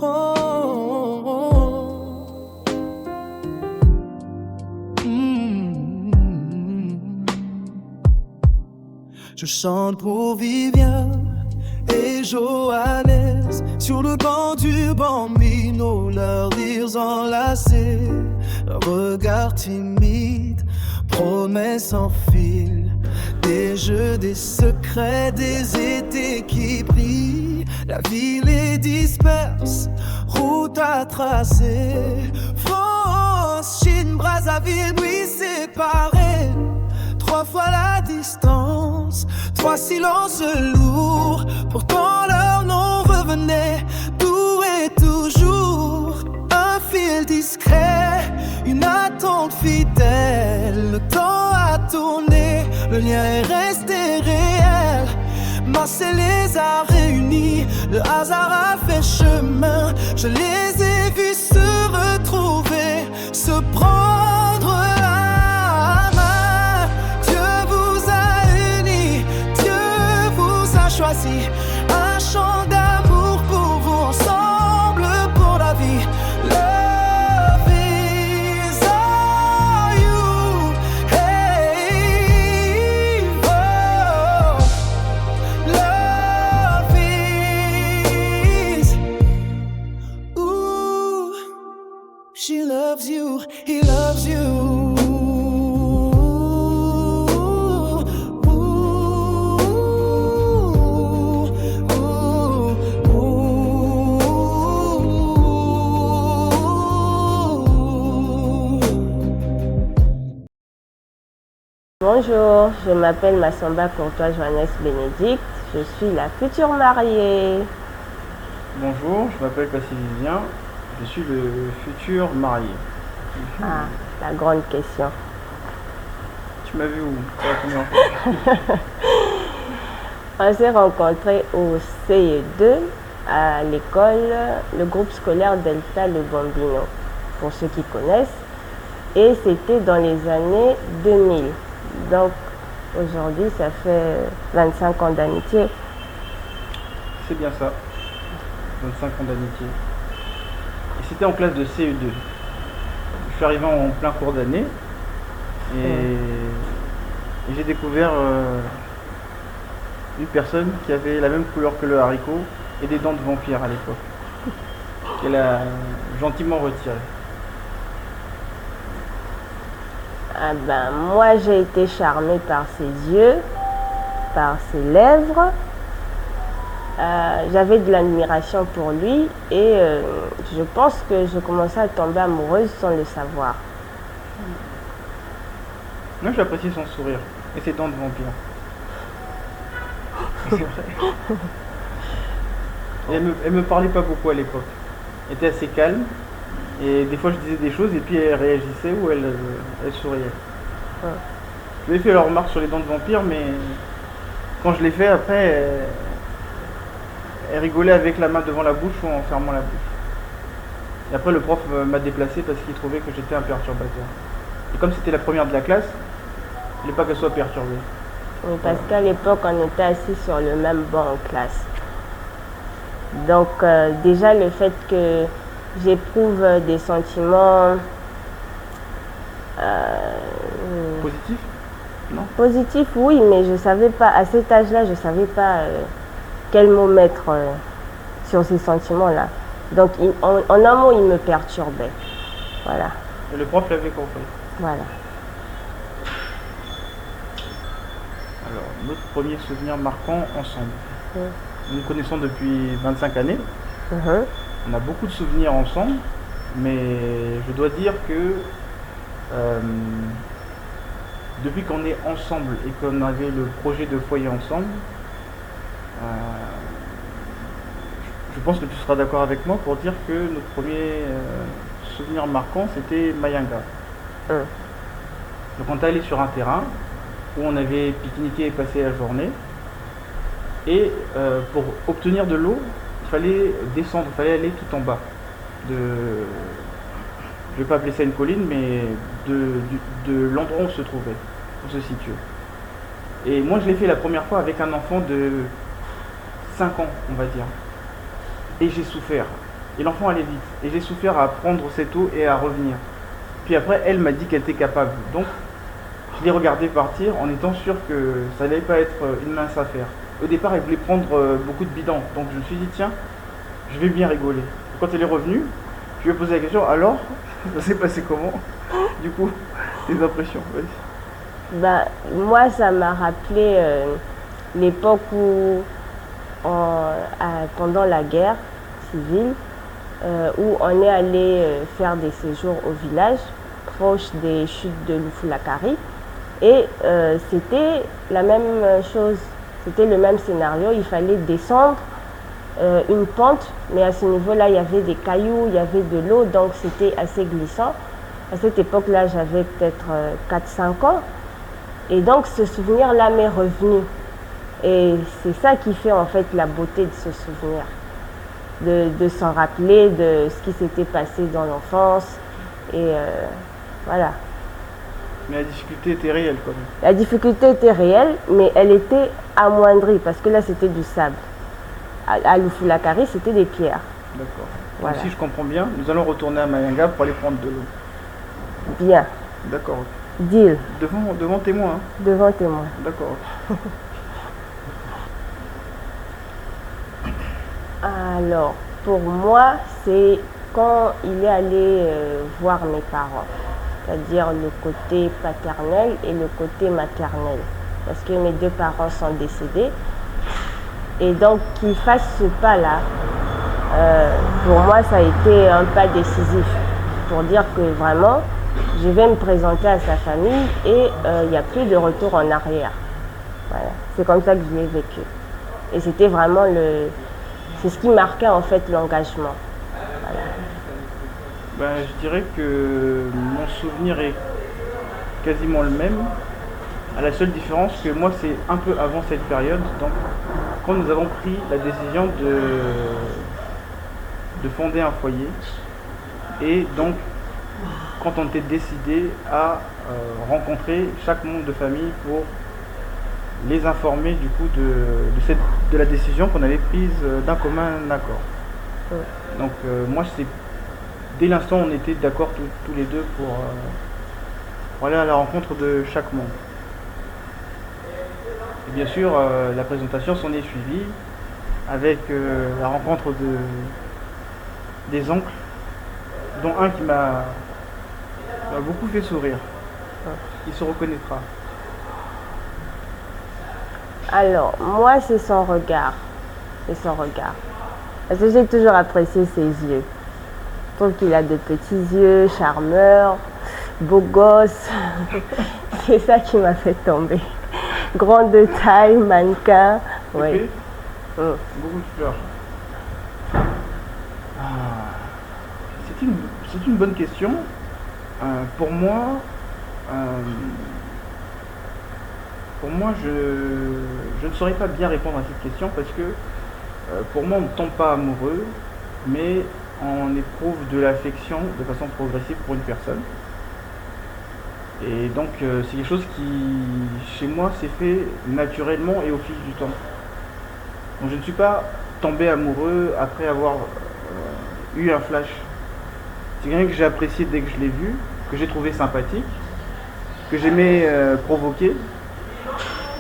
Oh. Je chante pour Viviane et Johannes sur le banc du Bambino, leurs rires enlacés, leurs regards timides, promesses en fil, des jeux, des secrets, des étés qui brillent. La ville est disperse, route à tracer. France, Chine, Brazzaville, nuit séparée. 3 fois la distance, 3 silences lourds. Pourtant leur nom revenait doux et toujours. Un fil discret, une attente fidèle. Le temps a tourné, le lien est resté réel. Marseille les a réunis, le hasard a fait chemin. Je les ai vus se retrouver, se prendre la main. Dieu vous a unis, Dieu vous a choisi. Un chant d'amour pour vous, ensemble pour la vie. Love is all you. Hey, oh. Love is. Ooh, she loves you, he loves you. Bonjour, je m'appelle Massamba Courtois Johannes Bénédicte, je suis la future mariée. Bonjour, je m'appelle Passy Vivien, je suis le futur marié. Ah, la grande question. Tu m'as vu où pour la première fois? On s'est rencontrés au CE2 à l'école, le groupe scolaire Delta Le Bambino, pour ceux qui connaissent. Et c'était dans les années 2000. Donc aujourd'hui, ça fait 25 ans d'amitié. C'est bien ça, 25 ans d'amitié. Et c'était en classe de CE2. Je suis arrivé en plein cours d'année et j'ai découvert une personne qui avait la même couleur que le haricot et des dents de vampire à l'époque, qu'elle a gentiment retiré. Ah ben, moi j'ai été charmée par ses yeux, par ses lèvres. J'avais de l'admiration pour lui et je pense que je commençais à tomber amoureuse sans le savoir. Moi j'appréciais son sourire et ses dents de vampire. C'est vrai. Et elle me parlait pas beaucoup à l'époque. Elle était assez calme. Et des fois je disais des choses et puis elle réagissait ou elle souriait. Ouais. Je lui ai fait la remarque sur les dents de vampire, mais quand je l'ai fait après, elle rigolait avec la main devant la bouche ou en fermant la bouche. Et après le prof m'a déplacé parce qu'il trouvait que j'étais un perturbateur. Et comme c'était la première de la classe, il ne voulait pas qu'elle soit perturbée. Oui, parce qu'à l'époque on était assis sur le même banc en classe. Donc déjà le fait que j'éprouve des sentiments Positif? Non? positifs, oui, mais je savais pas, à cet âge-là, je savais pas quel mot mettre sur ces sentiments-là. Donc en un mot, il me perturbait. Voilà. Et le prof l'avait compris. Voilà. Alors, notre premier souvenir marquant ensemble. Nous nous connaissons depuis 25 années. On a beaucoup de souvenirs ensemble, mais je dois dire que depuis qu'on est ensemble et qu'on avait le projet de foyer ensemble, je pense que tu seras d'accord avec moi pour dire que notre premier souvenir marquant, c'était Mayanga. Donc on est allé sur un terrain où on avait pique-niqué et passé la journée. Et pour obtenir de l'eau, il fallait descendre, il fallait aller tout en bas. Je ne vais pas appeler ça une colline, mais de l'endroit où on se trouvait, où on se situait. Et moi, je l'ai fait la première fois avec un enfant de 5 ans, on va dire. Et j'ai souffert. Et l'enfant allait vite. Et j'ai souffert à prendre cette eau et à revenir. Puis après, elle m'a dit qu'elle était capable. Donc, je l'ai regardé partir en étant sûr que ça n'allait pas être une mince affaire. Au départ, elle voulait prendre beaucoup de bidons. Donc, je me suis dit, tiens, je vais bien rigoler. Quand elle est revenue, je lui ai posé la question, alors, ça s'est passé comment? Du coup, tes impressions, vas-y. Ben, moi, ça m'a rappelé l'époque où, pendant la guerre civile, où on est allé faire des séjours au village, proche des chutes de Lufulakari. Et c'était la même chose, c'était le même scénario. Il fallait descendre une pente, mais à ce niveau-là, il y avait des cailloux, il y avait de l'eau, donc c'était assez glissant. À cette époque-là, j'avais peut-être 4-5 ans. Et donc, ce souvenir-là m'est revenu. Et c'est ça qui fait en fait la beauté de ce souvenir. De s'en rappeler de ce qui s'était passé dans l'enfance. Et voilà. Mais la difficulté était réelle quand même. La difficulté était réelle, mais elle était amoindrie parce que là, c'était du sable. À Lufulakari, c'était des pierres. D'accord. Voilà. Donc, si je comprends bien, nous allons retourner à Mayanga pour aller prendre de l'eau. Bien. D'accord. Deal. Devant témoin. Hein. Devant témoin. D'accord. Alors, pour moi, c'est quand il est allé voir mes parents, c'est-à-dire le côté paternel et le côté maternel, parce que mes deux parents sont décédés. Et donc, qu'il fasse ce pas-là, pour moi, ça a été un pas décisif pour dire que vraiment, je vais me présenter à sa famille et il n'y a plus de retour en arrière. Voilà. C'est comme ça que je l'ai vécu. Et c'était vraiment c'est ce qui marquait en fait l'engagement. Voilà. Ben, je dirais que mon souvenir est quasiment le même, à la seule différence que moi c'est un peu avant cette période, donc quand nous avons pris la décision de fonder un foyer, et donc quand on était décidé à rencontrer chaque membre de famille pour les informer du coup de la décision qu'on avait prise d'un commun accord. Ouais. Donc moi c'est dès l'instant où on était d'accord tous les deux pour aller à la rencontre de chaque membre. Et bien sûr la présentation s'en est suivie avec la rencontre des oncles, dont un qui m'a beaucoup fait sourire. Il se reconnaîtra. Alors, moi, c'est son regard. C'est son regard. Parce que j'ai toujours apprécié ses yeux. Je trouve qu'il a de petits yeux, charmeurs, beau gosse. C'est ça qui m'a fait tomber. Grand de taille, mannequin. Oui. Beaucoup de fleurs. C'est une bonne question. Pour moi, je ne saurais pas bien répondre à cette question parce que pour moi, on ne tombe pas amoureux, mais on éprouve de l'affection de façon progressive pour une personne. Et donc, c'est quelque chose qui, chez moi, s'est fait naturellement et au fil du temps. Donc, je ne suis pas tombé amoureux après avoir eu un flash. C'est quelqu'un que j'ai apprécié dès que je l'ai vu, que j'ai trouvé sympathique, que j'aimais provoquer.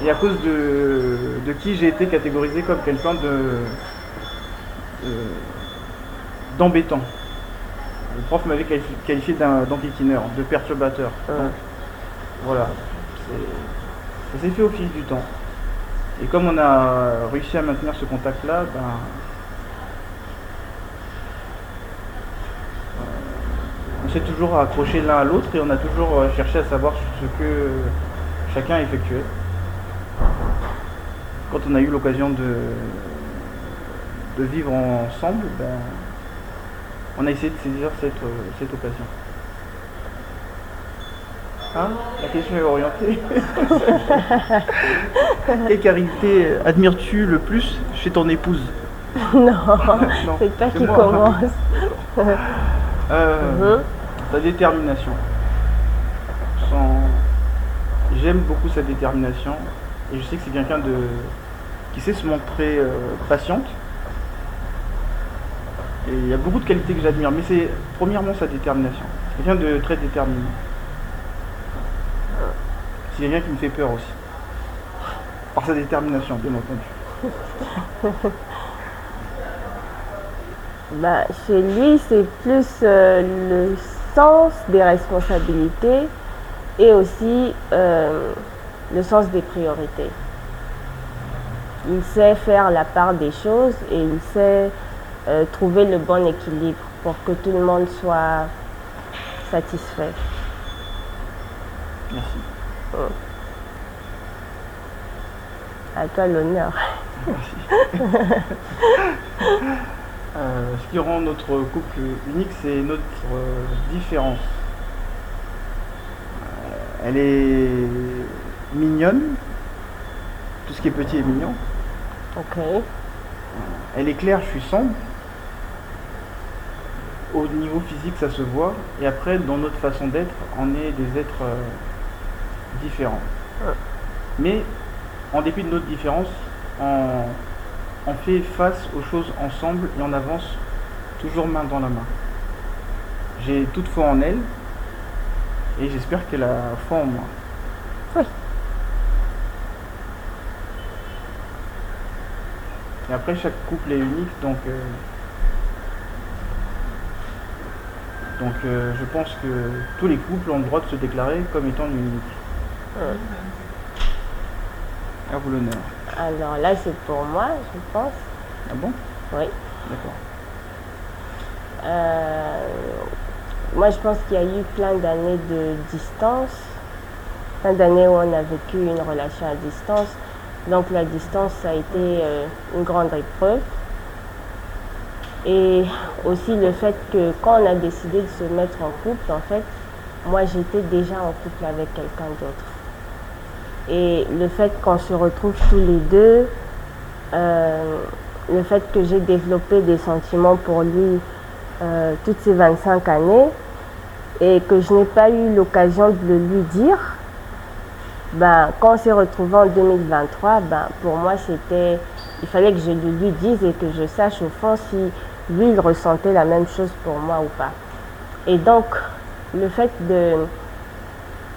Et à cause de qui j'ai été catégorisé comme quelqu'un d'embêtant. Le prof m'avait qualifié d'enquiquineur, de perturbateur. Donc, voilà, ça s'est fait au fil du temps. Et comme on a réussi à maintenir ce contact-là, on s'est toujours accroché l'un à l'autre et on a toujours cherché à savoir ce que chacun effectuait. Quand on a eu l'occasion de vivre ensemble, on a essayé de saisir cette occasion. Hein? La question est orientée. Quelle qualité admires-tu le plus chez ton épouse? Non, c'est pas qui commence. Sa détermination. J'aime beaucoup sa détermination et je sais que c'est quelqu'un qui sait se montrer patiente Et il y a beaucoup de qualités que j'admire, mais c'est premièrement sa détermination. C'est quelqu'un de très déterminé. C'est quelqu'un qui me fait peur aussi. Par sa détermination, bien entendu. Bah, chez lui, c'est plus le sens des responsabilités et aussi le sens des priorités. Il sait faire la part des choses et il sait trouver le bon équilibre pour que tout le monde soit satisfait. Merci. À toi l'honneur. Merci. Ce qui rend notre couple unique, c'est notre différence. Elle est mignonne. Tout ce qui est petit est mignon. Ok. Elle est claire, je suis sombre. Au niveau physique, ça se voit. Et après, dans notre façon d'être, on est des êtres différents. Mais, en dépit de notre différence, on fait face aux choses ensemble et on avance toujours main dans la main. J'ai toute foi en elle et j'espère qu'elle a foi en moi. Oui. Et après, chaque couple est unique, donc je pense que tous les couples ont le droit de se déclarer comme étant uniques. À vous l'honneur. Alors là, c'est pour moi, je pense. Ah bon? Oui. D'accord. Moi, je pense qu'il y a eu plein d'années de distance, plein d'années où on a vécu une relation à distance. Donc la distance, ça a été une grande épreuve. Et aussi le fait que quand on a décidé de se mettre en couple, en fait, moi j'étais déjà en couple avec quelqu'un d'autre. Et le fait qu'on se retrouve tous les deux, le fait que j'ai développé des sentiments pour lui toutes ces 25 années et que je n'ai pas eu l'occasion de le lui dire, ben, quand on s'est retrouvés en 2023, ben, pour moi il fallait que je le lui dise et que je sache au fond si lui il ressentait la même chose pour moi ou pas. Et donc le fait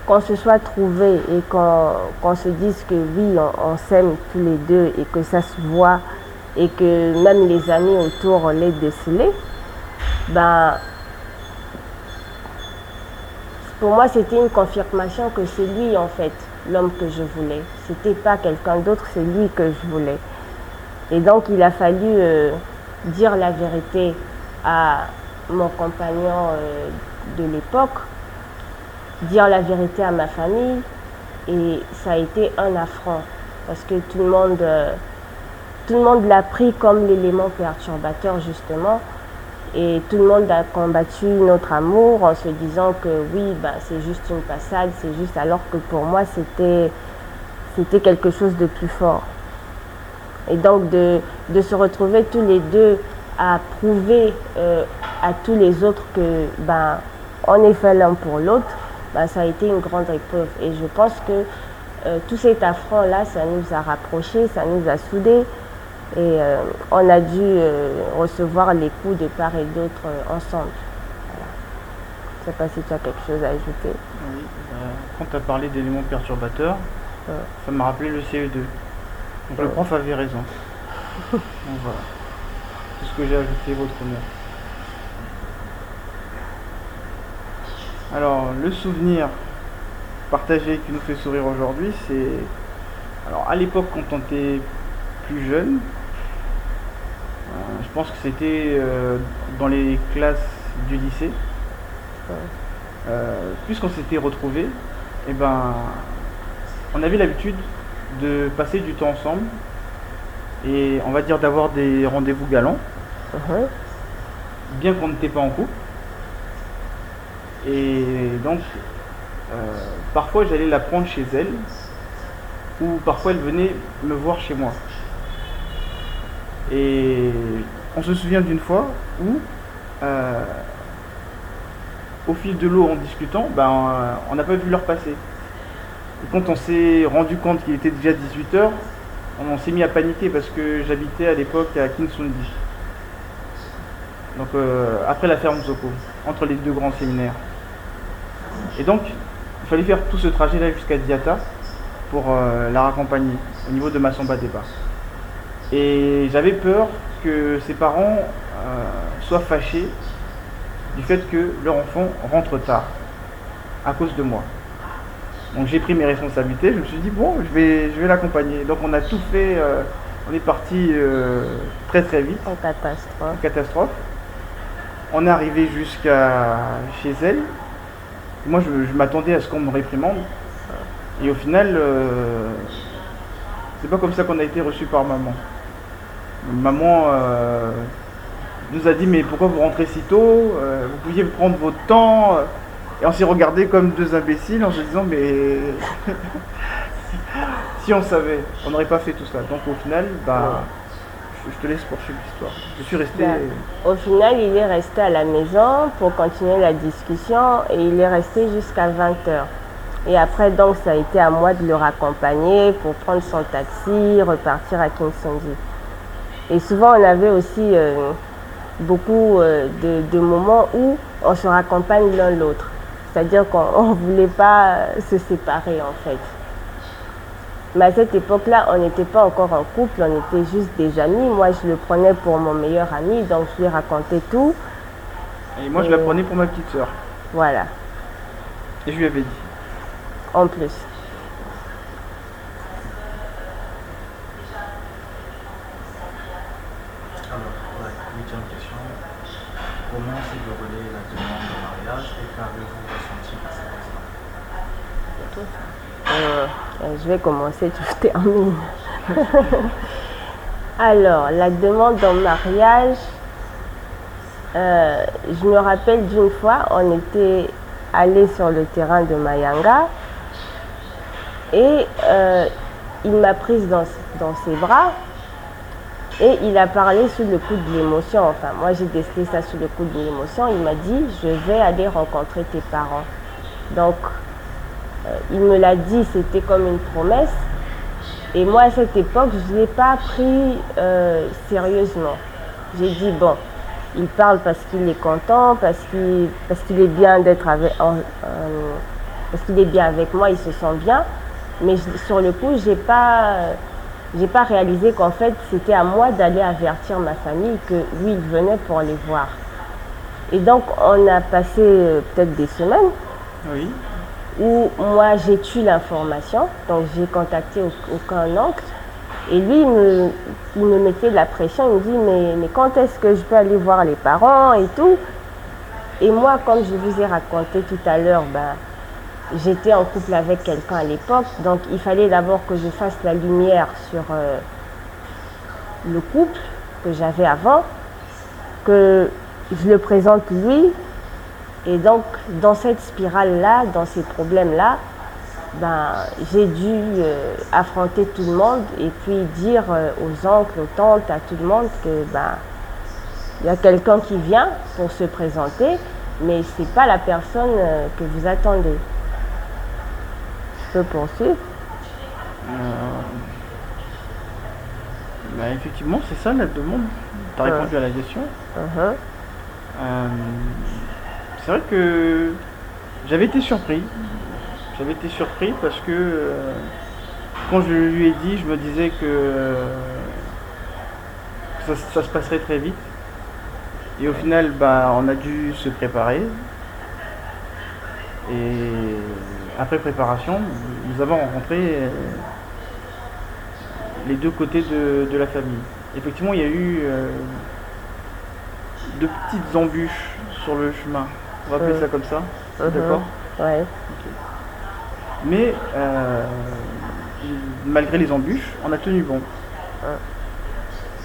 qu'on se soit trouvé et qu'on se dise que oui, on s'aime tous les deux et que ça se voit et que même les amis autour l'aient décelé, ben, pour moi, c'était une confirmation que c'est lui, en fait, l'homme que je voulais. C'était pas quelqu'un d'autre, c'est lui que je voulais. Et donc, il a fallu dire la vérité à mon compagnon de l'époque, dire la vérité à ma famille, et ça a été un affront parce que tout le monde l'a pris comme l'élément perturbateur justement, et tout le monde a combattu notre amour en se disant que oui, bah, c'est juste une passade, c'est juste, alors que pour moi c'était quelque chose de plus fort. Et donc de se retrouver tous les deux à prouver à tous les autres que ben, on est fait l'un pour l'autre, ben, ça a été une grande épreuve. Et je pense que tout cet affront-là, ça nous a rapprochés, ça nous a soudés. Et on a dû recevoir les coups de part et d'autre ensemble. Voilà. Je ne sais pas si tu as quelque chose à ajouter. Oui, quand tu as parlé d'éléments perturbateurs, ça m'a rappelé le CE2. Donc le prof avait raison. Donc voilà. C'est ce que j'ai ajouté, votre honneur. Alors, le souvenir partagé qui nous fait sourire aujourd'hui, c'est... Alors, à l'époque, quand on était plus jeune, je pense que c'était dans les classes du lycée. Puisqu'on s'était retrouvés, eh ben, on avait l'habitude de passer du temps ensemble et on va dire d'avoir des rendez-vous galants, bien qu'on n'était pas en couple. Et donc, parfois j'allais la prendre chez elle, ou parfois elle venait me voir chez moi. Et on se souvient d'une fois où, au fil de l'eau en discutant, ben, on n'a pas vu l'heure passer. Et quand on s'est rendu compte qu'il était déjà 18h, on s'est mis à paniquer parce que j'habitais à l'époque à Kinsundi. Donc après la ferme Zoko, entre les deux grands séminaires. Et donc, il fallait faire tout ce trajet-là jusqu'à Diata pour la raccompagner au niveau de Massamba Débat. Et j'avais peur que ses parents soient fâchés du fait que leur enfant rentre tard à cause de moi. Donc j'ai pris mes responsabilités, je me suis dit bon, je vais l'accompagner. Donc on a tout fait, on est parti très très vite. En catastrophe. En catastrophe. On est arrivé jusqu'à chez elle. Moi je m'attendais à ce qu'on me réprimande. Et au final, c'est pas comme ça qu'on a été reçu par maman. Maman nous a dit mais pourquoi vous rentrez si tôt, vous pouviez prendre votre temps. Et on s'est regardé comme deux imbéciles en se disant mais si on savait, on n'aurait pas fait tout ça. Donc au final, je te laisse poursuivre l'histoire. Je suis resté. Au final, il est resté à la maison pour continuer la discussion et il est resté jusqu'à 20h. Et après, donc, ça a été à moi de le raccompagner pour prendre son taxi, repartir à Kingsonji. Et souvent, on avait aussi beaucoup de moments où on se raccompagne l'un l'autre. C'est-à-dire qu'on ne voulait pas se séparer, en fait. Mais à cette époque-là, on n'était pas encore en couple, on était juste des amis. Moi, je le prenais pour mon meilleur ami, donc je lui racontais tout. Et moi, je la prenais pour ma petite sœur. Voilà. Et je lui avais dit. En plus. Alors, la huitième question. Comment s'est déroulée la demande de mariage et qu'avez-vous ressenti à cet instant? Je vais commencer, tu termines. Alors, la demande en mariage, je me rappelle d'une fois, on était allé sur le terrain de Mayanga et il m'a prise dans ses bras et il a parlé sous le coup de l'émotion. Enfin, moi j'ai décelé ça sous le coup de l'émotion. Il m'a dit, je vais aller rencontrer tes parents. Donc, il me l'a dit, c'était comme une promesse. Et moi, à cette époque, je ne l'ai pas pris sérieusement. J'ai dit, bon, il parle parce qu'il est content, parce qu'il est bien d'être avec, parce qu'il est bien avec moi, il se sent bien. Mais sur le coup, j'ai pas réalisé qu'en fait, c'était à moi d'aller avertir ma famille que lui, il venait pour les voir. Et donc, on a passé peut-être des semaines. Oui. Où moi j'ai tué l'information, donc j'ai contacté aucun oncle et lui il me mettait de la pression, il me dit mais quand est-ce que je peux aller voir les parents et tout. Et moi, comme je vous ai raconté tout à l'heure, j'étais en couple avec quelqu'un à l'époque, donc il fallait d'abord que je fasse la lumière sur le couple que j'avais avant, que je le présente lui. Et donc, dans cette spirale-là, dans ces problèmes-là, j'ai dû affronter tout le monde et puis dire aux oncles, aux tantes, à tout le monde que il y a quelqu'un qui vient pour se présenter, mais ce n'est pas la personne que vous attendez. Je peux poursuivre? Effectivement, c'est ça la demande. Tu as répondu à la question. C'est vrai que j'avais été surpris. J'avais été surpris parce que quand je lui ai dit, je me disais que ça se passerait très vite. Et au final, on a dû se préparer. Et après préparation, nous avons rencontré les deux côtés de la famille. Effectivement, il y a eu de petites embûches sur le chemin. On va appeler ça comme ça. D'accord? Ouais. Okay. Mais malgré les embûches, on a tenu bon.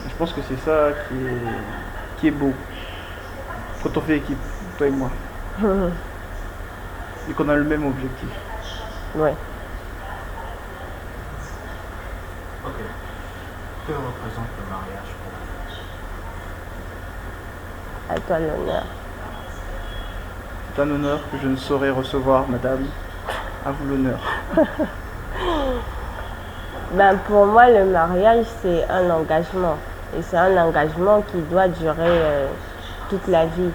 Je pense que c'est ça qui est beau. Quand on fait équipe, toi et moi. Et qu'on a le même objectif. Ouais. Ok. Que représente le mariage pour vous? À toi l'honneur. C'est un honneur que je ne saurais recevoir, madame. À vous l'honneur. Pour moi, le mariage, c'est un engagement. Et c'est un engagement qui doit durer toute la vie.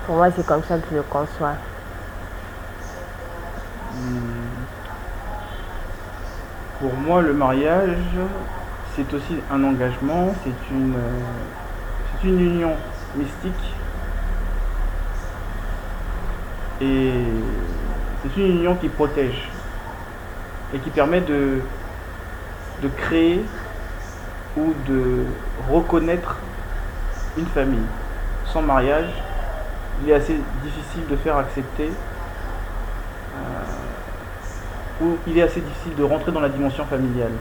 Pour moi, c'est comme ça que je le conçois. Pour moi, le mariage, c'est aussi un engagement, c'est une union mystique. Et c'est une union qui protège et qui permet de créer ou de reconnaître une famille. Sans mariage, il est assez difficile de faire accepter ou il est assez difficile de rentrer dans la dimension familiale.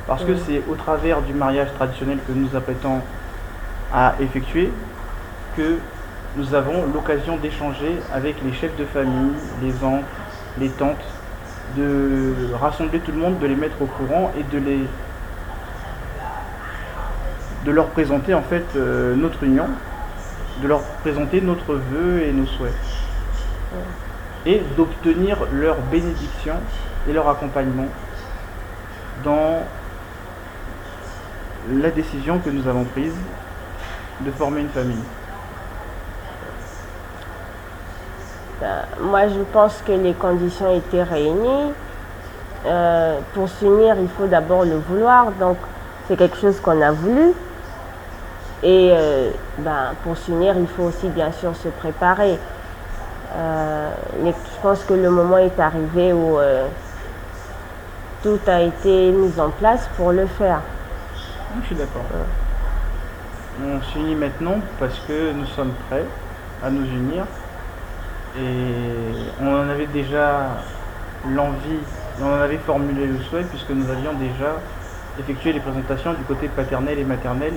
Parce que c'est au travers du mariage traditionnel que nous apprêtons à effectuer que nous avons l'occasion d'échanger avec les chefs de famille, les oncles, les tantes, de rassembler tout le monde, de les mettre au courant et de leur présenter en fait notre union, de leur présenter notre vœu et nos souhaits. Et d'obtenir leur bénédiction et leur accompagnement dans la décision que nous avons prise de former une famille. Moi, je pense que les conditions étaient réunies. Pour s'unir, il faut d'abord le vouloir. Donc, c'est quelque chose qu'on a voulu. Et pour s'unir, il faut aussi, bien sûr, se préparer. Je pense que le moment est arrivé où tout a été mis en place pour le faire. Je suis d'accord. On s'unit maintenant parce que nous sommes prêts à nous unir. Et on en avait déjà l'envie, on en avait formulé le souhait puisque nous avions déjà effectué les présentations du côté paternel et maternel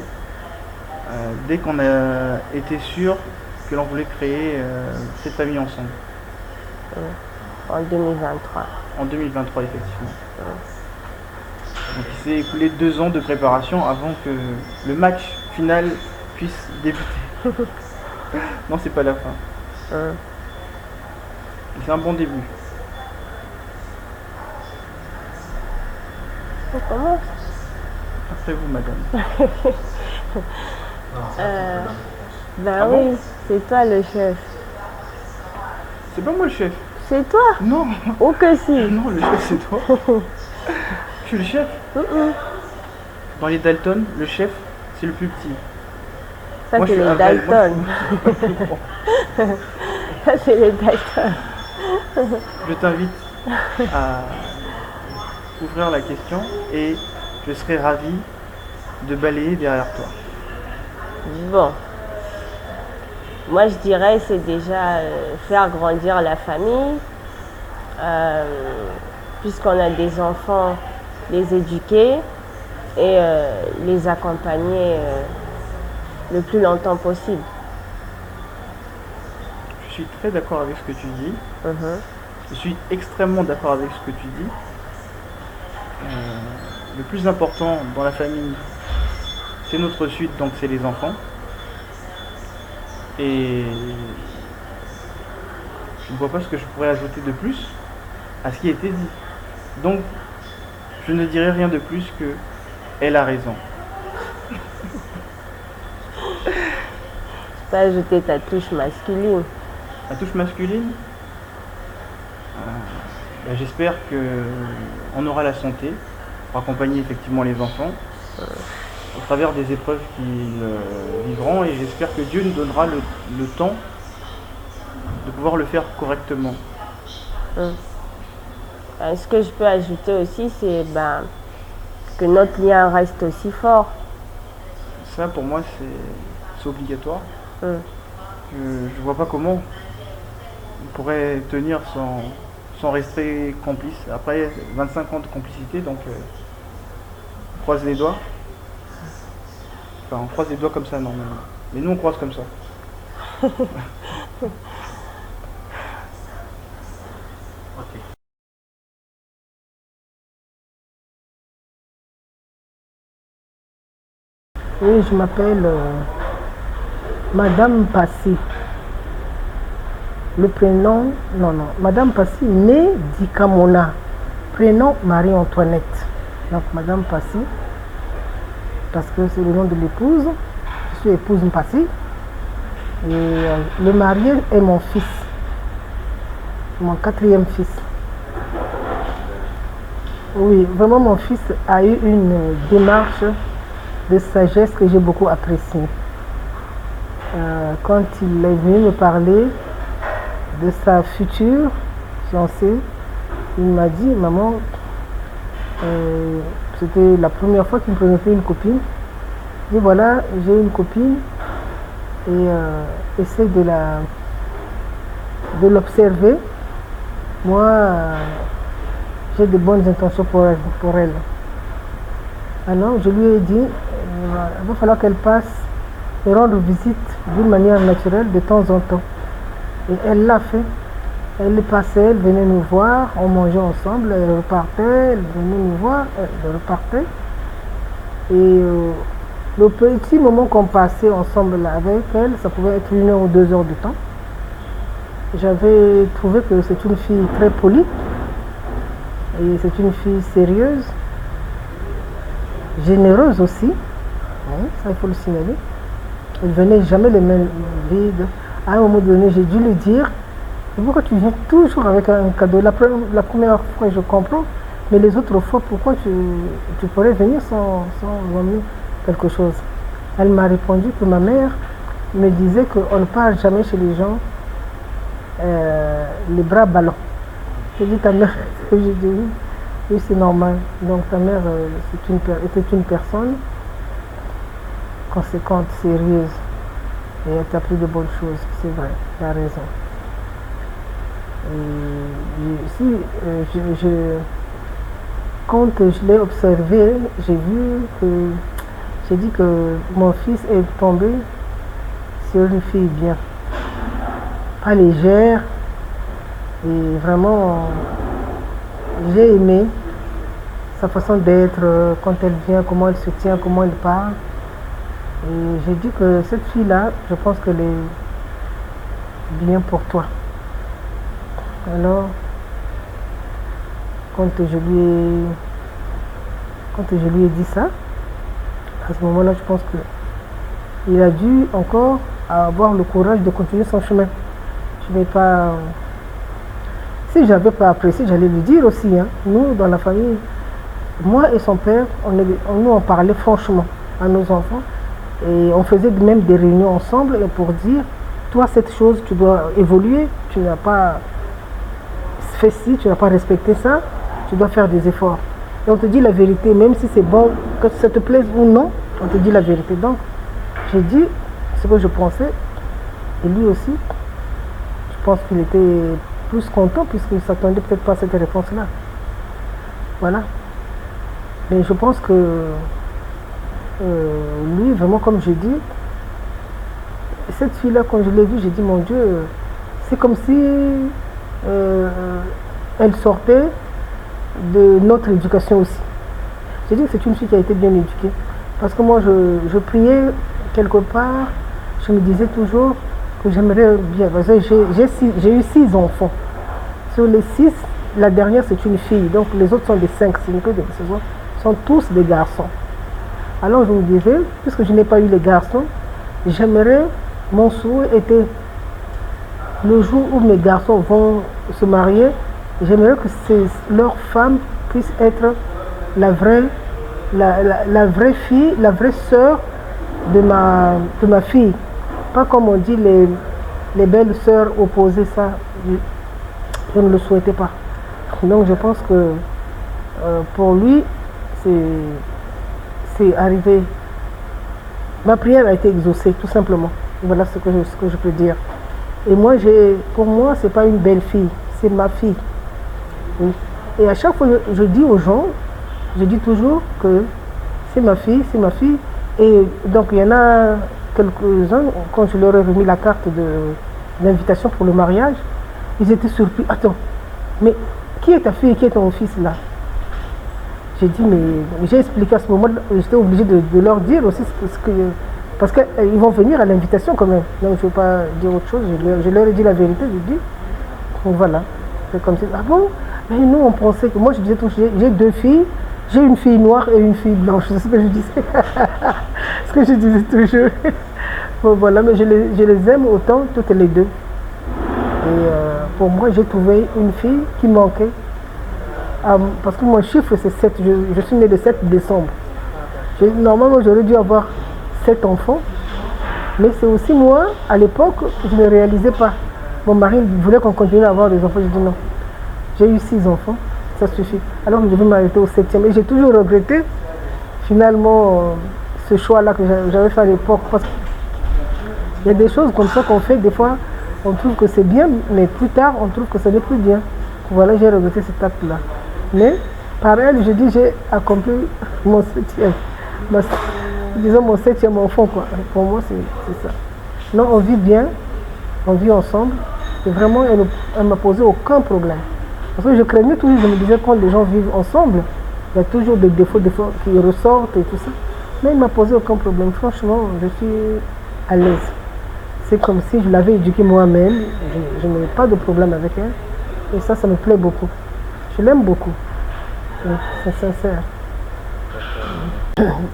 dès qu'on a été sûr que l'on voulait créer cette famille ensemble. En 2023. En 2023, effectivement. Donc il s'est écoulé 2 ans de préparation avant que le match final puisse débuter. Non, c'est pas la fin. C'est un bon début. On commence. Après vous, madame. Ah oui, bon, c'est toi le chef. C'est pas moi le chef. C'est toi? Non. Ou que si? Non, le chef c'est toi. Je suis le chef. Dans les Dalton, le chef, c'est le plus petit. Ça, c'est les Dalton. Ça, c'est les Dalton. Je t'invite à ouvrir la question et je serai ravi de balayer derrière toi. Bon. Moi, je dirais c'est déjà faire grandir la famille. Puisqu'on a des enfants, les éduquer et les accompagner le plus longtemps possible. Je suis très d'accord avec ce que tu dis. Je suis extrêmement d'accord avec ce que tu dis. Le plus important dans la famille, c'est notre suite, donc c'est les enfants. Et je ne vois pas ce que je pourrais ajouter de plus à ce qui a été dit. Donc, je ne dirai rien de plus que elle a raison. Tu peux ajouter ta touche masculine. La touche masculine, j'espère qu'on aura la santé pour accompagner effectivement les enfants au travers des épreuves qu'ils vivront, et j'espère que Dieu nous donnera le temps de pouvoir le faire correctement. Ce que je peux ajouter aussi, c'est que notre lien reste aussi fort. Ça, pour moi, c'est obligatoire. Je ne vois pas comment on pourrait tenir sans rester complice. Après 25 ans de complicité, donc on croise les doigts. Enfin, on croise les doigts comme ça, normalement. Mais nous, on croise comme ça. Oui, je m'appelle Madame Passy. Le prénom, Madame Passy, née Dikamona. Prénom Marie-Antoinette. Donc Madame Passy, parce que c'est le nom de l'épouse. Je suis épouse Mpassi. Et le marié est mon fils, mon 4e fils. Oui, vraiment mon fils a eu une démarche de sagesse que j'ai beaucoup appréciée. Quand il est venu me parler de sa future fiancée, il m'a dit, maman, c'était la première fois qu'il me présentait une copine. Il dit, voilà, j'ai une copine et essaie de l'observer. Moi, j'ai de bonnes intentions pour elle. Alors, je lui ai dit, il va falloir qu'elle passe et rendre visite d'une manière naturelle de temps en temps. Et elle l'a fait. Elle passait, elle venait nous voir, on mangeait ensemble, elle repartait, elle venait nous voir, elle repartait. Et le petit moment qu'on passait ensemble là avec elle, ça pouvait être 1 heure ou 2 heures de temps. J'avais trouvé que c'est une fille très polie, et c'est une fille sérieuse, généreuse aussi, hein, ça il faut le signaler. Elle ne venait jamais les mains vides. À un moment donné, j'ai dû lui dire, pourquoi tu viens toujours avec un cadeau? La première fois, je comprends, mais les autres fois, pourquoi tu pourrais venir sans emmener quelque chose? Elle m'a répondu que ma mère me disait qu'on ne part jamais chez les gens les bras ballants. J'ai dit, ta mère, j'ai dit oui, c'est normal. Donc ta mère était une personne conséquente, sérieuse, et elle t'a appris de bonnes choses, c'est vrai, tu as raison. Quand je l'ai observé, j'ai dit que mon fils est tombé sur une fille bien, pas légère, et vraiment j'ai aimé sa façon d'être, quand elle vient, comment elle se tient, comment elle parle. Et j'ai dit que cette fille-là, je pense qu'elle est bien pour toi. Alors, quand je lui ai dit ça, à ce moment-là, je pense qu'il a dû encore avoir le courage de continuer son chemin. Je n'ai pas... Si je n'avais pas apprécié, j'allais lui dire aussi. Hein. Nous, dans la famille, moi et son père, on parlait franchement à nos enfants. Et on faisait même des réunions ensemble pour dire, toi, cette chose, tu dois évoluer, tu n'as pas fait ci, tu n'as pas respecté ça, tu dois faire des efforts. Et on te dit la vérité, même si c'est bon, que ça te plaise ou non, on te dit la vérité. Donc, j'ai dit ce que je pensais, et lui aussi, je pense qu'il était plus content puisqu'il ne s'attendait peut-être pas à cette réponse-là. Voilà. Mais je pense que lui, vraiment, comme je dis, cette fille-là, quand je l'ai vue, j'ai dit, mon Dieu, c'est comme si elle sortait de notre éducation aussi. J'ai dit que c'est une fille qui a été bien éduquée. Parce que moi, je priais quelque part, je me disais toujours que j'aimerais bien. J'ai eu 6 enfants. Sur les 6, la dernière, c'est une fille. Donc les autres sont des 5, c'est que des sont tous des garçons. Alors je me disais, puisque je n'ai pas eu les garçons, j'aimerais, mon souhait était, le jour où mes garçons vont se marier, j'aimerais que leur femme puisse être la vraie fille, la vraie sœur de ma fille. Pas comme on dit les belles sœurs opposées, ça, je ne le souhaitais pas. Donc je pense que pour lui, c'est arrivé. Ma prière a été exaucée, tout simplement. Voilà ce que je peux dire. Et moi, pour moi, ce n'est pas une belle fille, c'est ma fille. Oui. Et à chaque fois, je dis aux gens, je dis toujours que c'est ma fille, c'est ma fille. Et donc, il y en a quelques-uns, quand je leur ai remis la carte d'invitation pour le mariage, ils étaient surpris. Attends, mais qui est ta fille et qui est ton fils là? J'ai dit, mais j'ai expliqué à ce moment-là, j'étais obligé de leur dire aussi parce qu'ils vont venir à l'invitation quand même. Donc je ne veux pas dire autre chose, je leur ai dit la vérité, je dis, donc voilà. C'est comme ça, ah bon? Mais nous on pensait que, moi je disais toujours, j'ai 2 filles, j'ai une fille noire et une fille blanche, c'est ce que je disais. Ce que je disais toujours. Bon, voilà, mais je les aime autant, toutes les deux. Et pour moi, j'ai trouvé une fille qui manquait. Parce que mon chiffre, c'est 7. Je suis né le 7 décembre. Normalement, j'aurais dû avoir 7 enfants. Mais c'est aussi moi, à l'époque, je ne réalisais pas. Mon mari voulait qu'on continue à avoir des enfants. J'ai dit non. J'ai eu 6 enfants, ça suffit. Alors que je vais m'arrêter au 7e. Et j'ai toujours regretté, finalement, ce choix-là que j'avais fait à l'époque. Parce qu'il y a des choses comme ça qu'on fait, des fois, on trouve que c'est bien, mais plus tard, on trouve que ce n'est plus bien. Voilà, j'ai regretté cet acte-là. Mais, par elle, je dis, j'ai accompli mon 7e. Disons mon 7e enfant, quoi. Pour moi, c'est ça. Non, on vit bien, on vit ensemble. Et vraiment, elle ne m'a posé aucun problème. Parce que je craignais toujours, je me disais, quand les gens vivent ensemble, il y a toujours des défauts qui ressortent et tout ça. Mais elle ne m'a posé aucun problème. Franchement, je suis à l'aise. C'est comme si je l'avais éduquée moi-même. Je n'ai pas de problème avec elle. Et ça me plaît beaucoup. Je l'aime beaucoup. C'est sincère.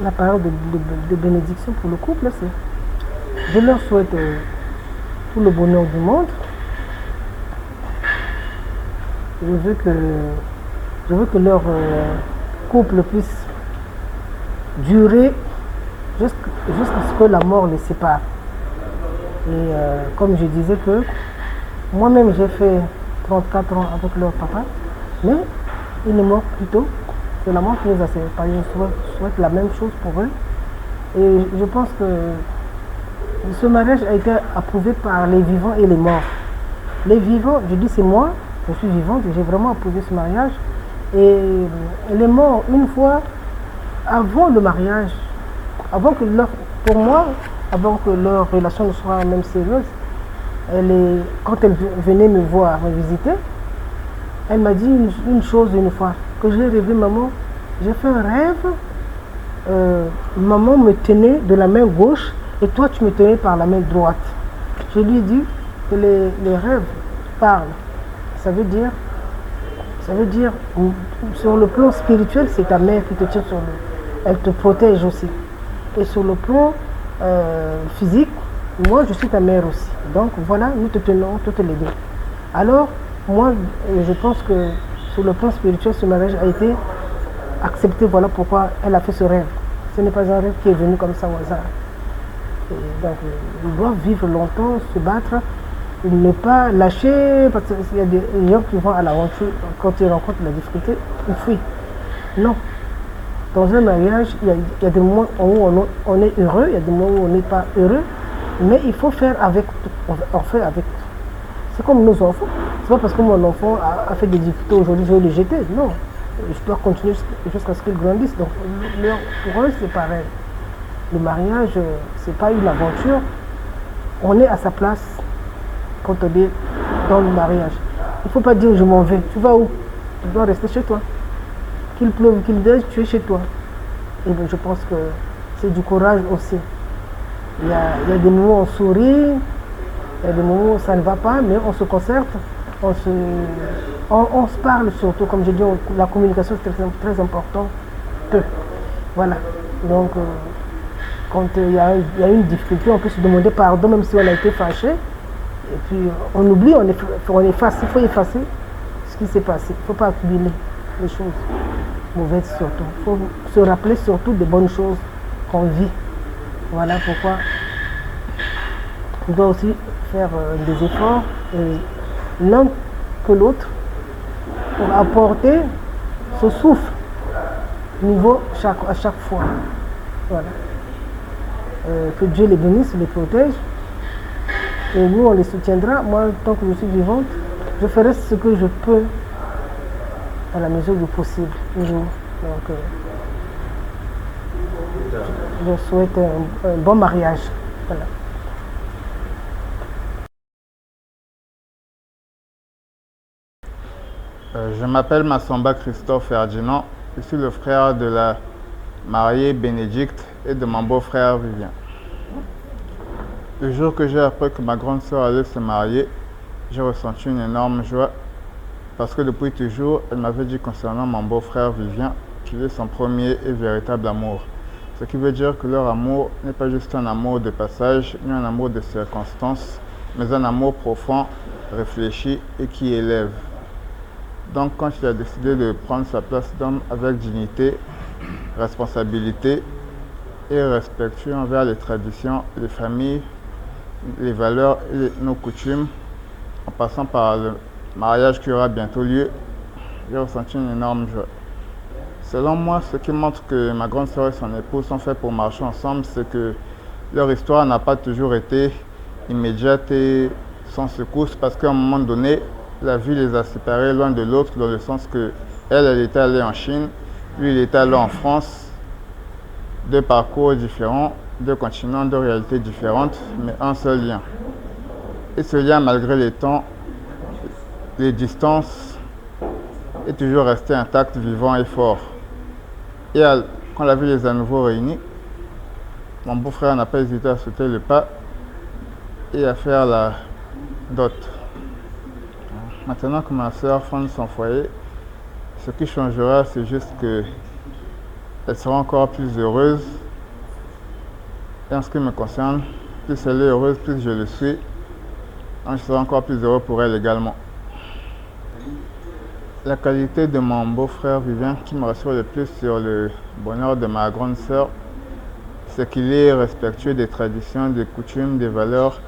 La parole de bénédiction pour le couple, c'est... Je leur souhaite tout le bonheur du monde. Je veux que leur couple puisse durer jusqu'à ce que la mort les sépare. Et comme je disais que moi-même j'ai fait 34 ans avec leur papa, mais il est mort plus tôt. C'est la mort qui nous a séparés. Je souhaite la même chose pour eux. Et je pense que ce mariage a été approuvé par les vivants et les morts. Les vivants, je dis c'est moi, je suis vivante et j'ai vraiment approuvé ce mariage. Et les morts, une fois avant le mariage, pour moi, avant que leur relation ne soit même sérieuse, quand elle venait me voir, me visiter, elle m'a dit une chose une fois, que j'ai rêvé, maman, j'ai fait un rêve, maman me tenait de la main gauche et toi tu me tenais par la main droite. Je lui ai dit que les rêves parlent. Ça veut dire, sur le plan spirituel, c'est ta mère qui te tient sur elle te protège aussi. Et sur le plan physique, moi je suis ta mère aussi. Donc voilà, nous te tenons toutes les deux. Alors, moi, je pense que sur le plan spirituel, ce mariage a été accepté. Voilà pourquoi elle a fait ce rêve. Ce n'est pas un rêve qui est venu comme ça au hasard. Et donc, ils doivent vivre longtemps, se battre, ne pas lâcher, parce qu'il y a des gens qui vont à l'aventure, quand ils rencontrent la difficulté, ils fuient. Non. Dans un mariage, il y a des moments où on est heureux, il y a des moments où on n'est pas heureux, mais il faut faire avec tout. On fait avec tout. C'est comme nos enfants. C'est pas parce que mon enfant a fait des difficultés aujourd'hui, je vais le jeter. Non. Je dois continuer jusqu'à ce qu'il grandisse. Donc, pour eux, c'est pareil. Le mariage, c'est pas une aventure. On est à sa place quand on est dans le mariage. Il ne faut pas dire je m'en vais. Tu vas où? Tu dois rester chez toi. Qu'il pleuve, qu'il neige, tu es chez toi. Et bien, je pense que c'est du courage aussi. Il y a des moments où on sourit, il y a des moments où ça ne va pas, mais on se concerte, on se parle surtout. Comme je dis, la communication c'est très important. Voilà. Donc, quand il y a une difficulté, on peut se demander pardon, même si on a été fâché. Et puis, on oublie, on efface. Il faut effacer ce qui s'est passé. Il ne faut pas accumuler les choses mauvaises surtout. Il faut se rappeler surtout des bonnes choses qu'on vit. Voilà pourquoi on doit aussi faire des efforts, l'un que l'autre, pour apporter ce souffle nouveau à chaque fois. Voilà. Que Dieu les bénisse, les protège. Et nous, on les soutiendra. Moi, tant que je suis vivante, je ferai ce que je peux à la mesure du possible. Donc, je souhaite un bon mariage. Voilà. Je m'appelle Massamba Christophe Ferdinand. Je suis le frère de la mariée Bénédicte et de mon beau-frère Vivien. Le jour que j'ai appris que ma grande sœur allait se marier, j'ai ressenti une énorme joie parce que depuis toujours, elle m'avait dit concernant mon beau-frère Vivien qu'il est son premier et véritable amour. Ce qui veut dire que leur amour n'est pas juste un amour de passage, ni un amour de circonstance, mais un amour profond, réfléchi et qui élève. Donc quand il a décidé de prendre sa place d'homme avec dignité, responsabilité et respectueux envers les traditions, les familles, les valeurs et nos coutumes, en passant par le mariage qui aura bientôt lieu, j'ai ressenti une énorme joie. Selon moi, ce qui montre que ma grande sœur et son époux sont faits pour marcher ensemble, c'est que leur histoire n'a pas toujours été immédiate et sans secousse, parce qu'à un moment donné, la vie les a séparés l'un de l'autre, dans le sens que elle était allée en Chine, lui, il était allé en France. Deux parcours différents, deux continents, deux réalités différentes, mais un seul lien. Et ce lien, malgré les temps, les distances, est toujours resté intact, vivant et fort. Et quand la vie les a nouveau réunis, mon beau-frère n'a pas hésité à sauter le pas et à faire la dot. Maintenant que ma soeur fonde son foyer, ce qui changera, c'est juste que elle sera encore plus heureuse. Et en ce qui me concerne, plus elle est heureuse, plus je le suis. Donc je serai encore plus heureux pour elle également. La qualité de mon beau-frère Vivien qui me rassure le plus sur le bonheur de ma grande sœur, c'est qu'il est respectueux des traditions, des coutumes, des valeurs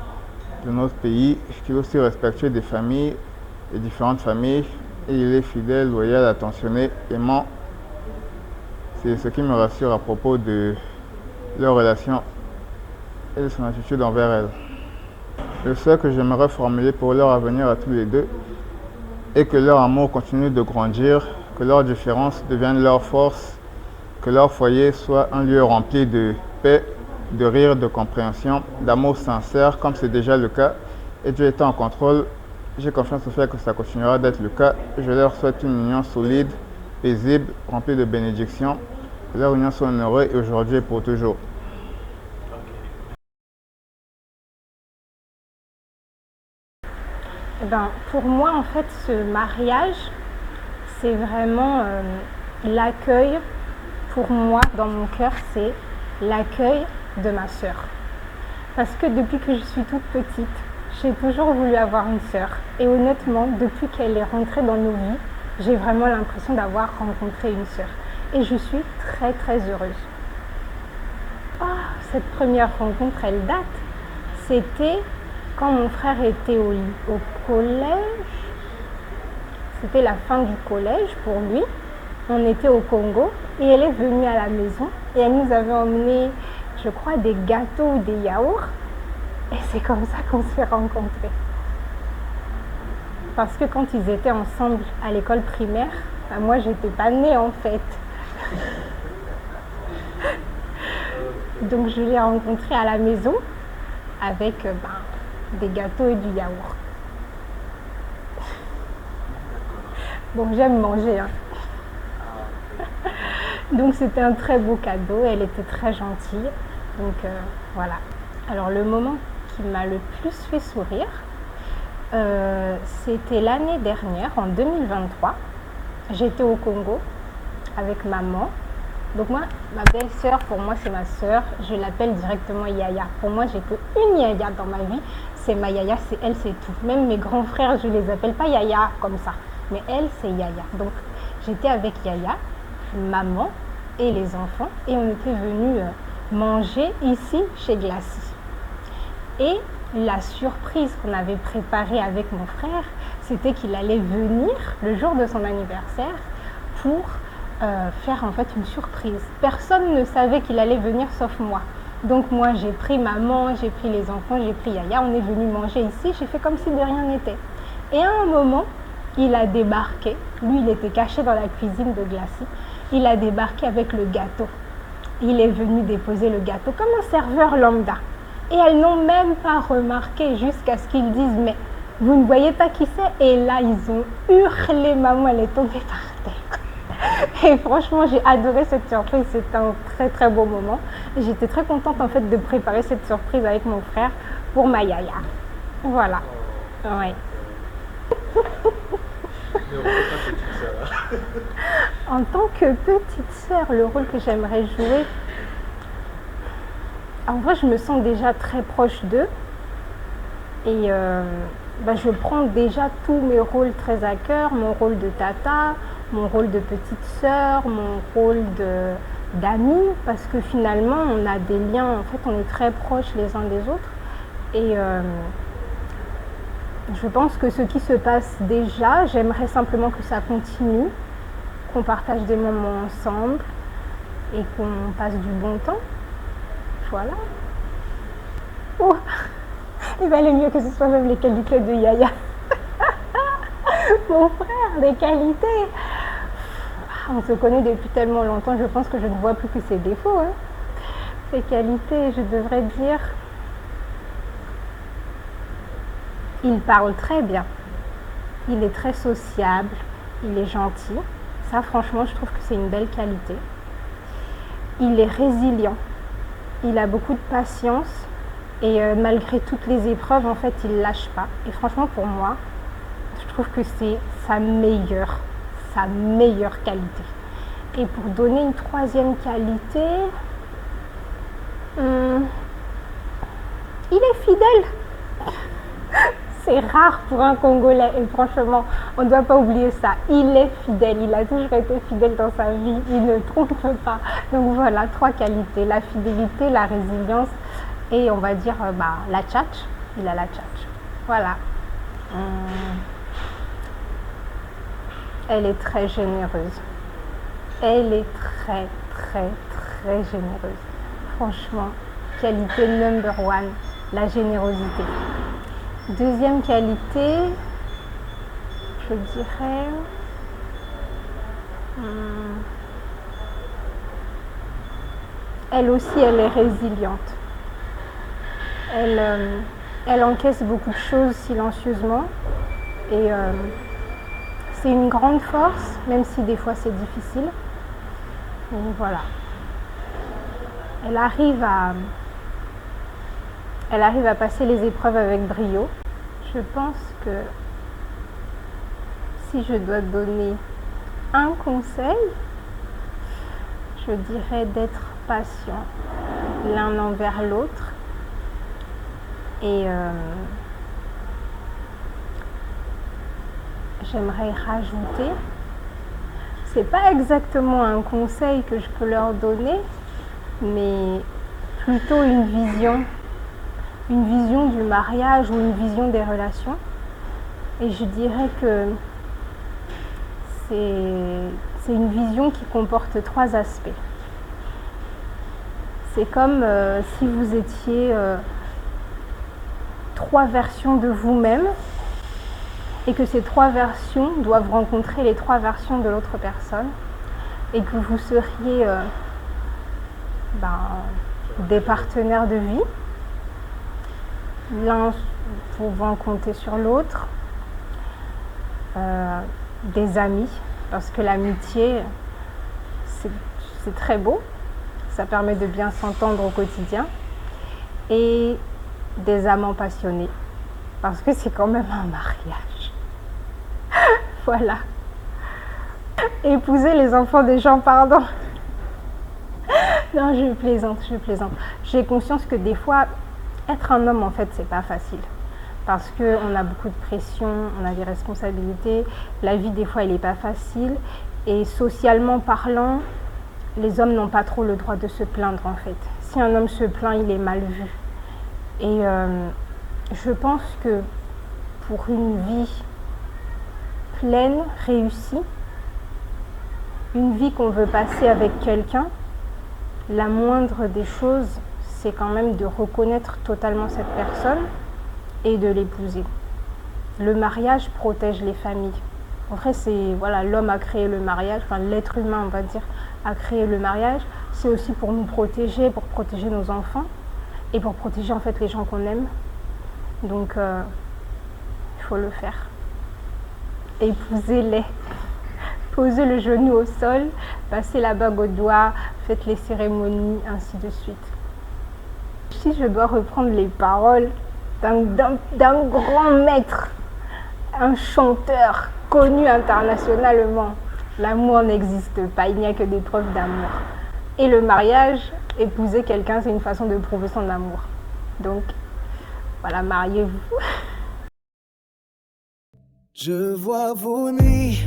de notre pays, qu'il est aussi respectueux des familles, des différentes familles, et il est fidèle, loyal, attentionné, aimant. C'est ce qui me rassure à propos de leur relation et de son attitude envers elle. Le souhait que j'aimerais formuler pour leur avenir à tous les deux est que leur amour continue de grandir, que leurs différences deviennent leur force, que leur foyer soit un lieu rempli de paix, de rire, de compréhension, d'amour sincère, comme c'est déjà le cas. Et Dieu étant en contrôle, j'ai confiance au fait que ça continuera d'être le cas. Je leur souhaite une union solide, paisible, remplie de bénédictions. Que leur union soit honorée aujourd'hui et pour toujours. Pour moi, en fait, ce mariage, c'est vraiment l'accueil. Pour moi, dans mon cœur, c'est l'accueil de ma sœur. Parce que depuis que je suis toute petite, j'ai toujours voulu avoir une sœur. Et honnêtement, depuis qu'elle est rentrée dans nos vies, j'ai vraiment l'impression d'avoir rencontré une sœur. Et je suis très très heureuse. Cette première rencontre, elle date. C'était quand mon frère était au collège. C'était la fin du collège pour lui. On était au Congo et elle est venue à la maison et elle nous avait emmené, je crois, des gâteaux ou des yaourts. Et c'est comme ça qu'on s'est rencontrés. Parce que quand ils étaient ensemble à l'école primaire, moi j'étais pas née en fait. Donc je l'ai rencontré à la maison avec des gâteaux et du yaourt. Bon, j'aime manger. Donc c'était un très beau cadeau, elle était très gentille. Donc voilà. Alors le moment qui m'a le plus fait sourire, c'était l'année dernière, en 2023. J'étais au Congo avec maman. Donc moi, ma belle-sœur, pour moi c'est ma sœur, je l'appelle directement Yaya. Pour moi, j'ai qu'une Yaya dans ma vie, c'est ma Yaya, c'est elle, c'est tout. Même mes grands frères, je les appelle pas Yaya comme ça, mais elle, c'est Yaya. Donc j'étais avec Yaya, maman et les enfants, et on était venus manger ici chez Glacis. Et la surprise qu'on avait préparée avec mon frère, c'était qu'il allait venir le jour de son anniversaire pour faire en fait une surprise. Personne ne savait qu'il allait venir sauf moi. Donc moi j'ai pris maman, j'ai pris les enfants, j'ai pris Yaya, on est venu manger ici, j'ai fait comme si de rien n'était. Et à un moment, il a débarqué, lui il était caché dans la cuisine de Glacis, il a débarqué avec le gâteau. Il est venu déposer le gâteau comme un serveur lambda. Et elles n'ont même pas remarqué jusqu'à ce qu'ils disent mais vous ne voyez pas qui c'est? Et là ils ont hurlé, maman elle est tombée par terre. Et franchement, j'ai adoré cette surprise, c'était un très très beau moment. J'étais très contente en fait de préparer cette surprise avec mon frère pour ma Yaya. Voilà. Ouais. En tant que petite sœur, le rôle que j'aimerais jouer, en vrai, je me sens déjà très proche d'eux. Et je prends déjà tous mes rôles très à cœur, mon rôle de tata, mon rôle de petite sœur, mon rôle d'amie, parce que finalement, on a des liens, en fait, on est très proches les uns des autres. Et je pense que ce qui se passe déjà, j'aimerais simplement que ça continue, qu'on partage des moments ensemble et qu'on passe du bon temps. Voilà. Oh, il valait mieux que ce soit même les qualités de Yaya. Mon frère, les qualités. On se connaît depuis tellement longtemps, je pense que je ne vois plus que ses défauts. Hein. Ses qualités, je devrais dire... Il parle très bien, il est très sociable, il est gentil. Ça, franchement, je trouve que c'est une belle qualité. Il est résilient, il a beaucoup de patience et malgré toutes les épreuves, en fait, il ne lâche pas. Et franchement, pour moi, je trouve que c'est sa meilleure qualité. Et pour donner une troisième qualité, il est fidèle. C'est rare pour un Congolais et franchement, on ne doit pas oublier ça. Il est fidèle, il a toujours été fidèle dans sa vie, il ne trompe pas. Donc voilà, 3 qualités, la fidélité, la résilience et on va dire la tchatch. Il a la tchatch. Voilà. Elle est très généreuse. Elle est très, très, très généreuse. Franchement, qualité number 1, la générosité. Deuxième qualité, je dirais, elle aussi, elle est résiliente. Elle encaisse beaucoup de choses silencieusement et c'est une grande force, même si des fois c'est difficile. Donc voilà. Elle arrive à passer les épreuves avec brio. Je pense que si je dois donner un conseil, je dirais d'être patient l'un envers l'autre et j'aimerais rajouter, c'est pas exactement un conseil que je peux leur donner, mais plutôt une vision du mariage ou une vision des relations. Et je dirais que c'est une vision qui comporte 3 aspects. C'est comme si vous étiez 3 versions de vous-même et que ces 3 versions doivent rencontrer les 3 versions de l'autre personne et que vous seriez des partenaires de vie, l'un pouvant compter sur l'autre, des amis, parce que l'amitié, c'est très beau, ça permet de bien s'entendre au quotidien, et des amants passionnés, parce que c'est quand même un mariage. Voilà. Épouser les enfants des gens, pardon. Non, je plaisante. J'ai conscience que des fois, être un homme, en fait, c'est pas facile. Parce qu'on a beaucoup de pression, on a des responsabilités. La vie, des fois, elle n'est pas facile. Et socialement parlant, les hommes n'ont pas trop le droit de se plaindre, en fait. Si un homme se plaint, il est mal vu. Et je pense que pour une vie pleine, réussie, une vie qu'on veut passer avec quelqu'un, la moindre des choses, c'est quand même de reconnaître totalement cette personne et de l'épouser. Le mariage protège les familles. En vrai, l'homme a créé le mariage, enfin l'être humain, on va dire, a créé le mariage. C'est aussi pour nous protéger, pour protéger nos enfants et pour protéger en fait les gens qu'on aime. Donc, il faut le faire. Épousez-les. Posez le genou au sol, passez la bague au doigt, faites les cérémonies, ainsi de suite. Si je dois reprendre les paroles d'un grand maître, un chanteur connu internationalement, l'amour n'existe pas, il n'y a que des preuves d'amour. Et le mariage, épouser quelqu'un, c'est une façon de prouver son amour. Donc, voilà, mariez-vous. Je vois vos nuits,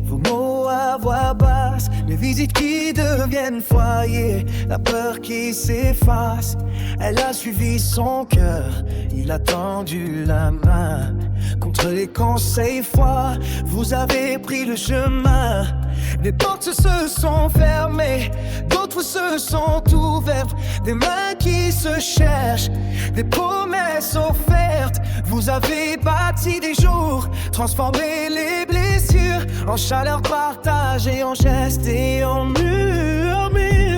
vos mots à voix basse, les visites qui deviennent foyer, la peur qui s'efface. Elle a suivi son cœur, il a tendu la main. Contre les conseils froids, vous avez pris le chemin. Des portes se sont fermées, d'autres se sont ouvertes. Des mains qui se cherchent, des promesses offertes. Vous avez bâti des jours, transformé les blessures en chaleur partagée, en gestes et en murmures.